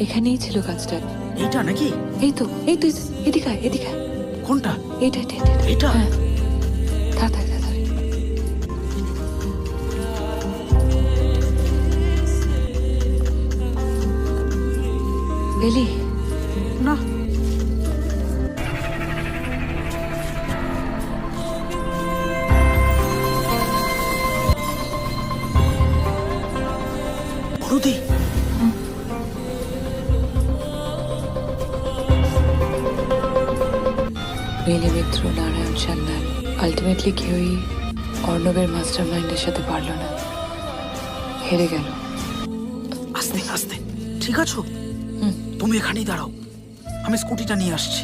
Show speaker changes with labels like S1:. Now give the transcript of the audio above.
S1: এখানেই ছিল কাজটা।
S2: এইটা নাকি?
S1: এই তো এদিকে আয়, এদিকে আয়।
S2: কোনটা?
S1: এটা
S2: এটা?
S1: হ্যাঁ, তাড়াতাড়ি তাড়াতাড়ি। এলি?
S2: না, বড়দি।
S1: বেলি মিত্র, নারায়ণ সান্যাল, আলটিমেটলি কেউই অর্ণবের মাস্টার মাইন্ডের সাথে পারল না, হেরে গেল।
S2: আস্তে আস্তে, ঠিক আছো? তুমি এখানেই দাঁড়াও, আমি স্কুটিটা নিয়ে আসছি।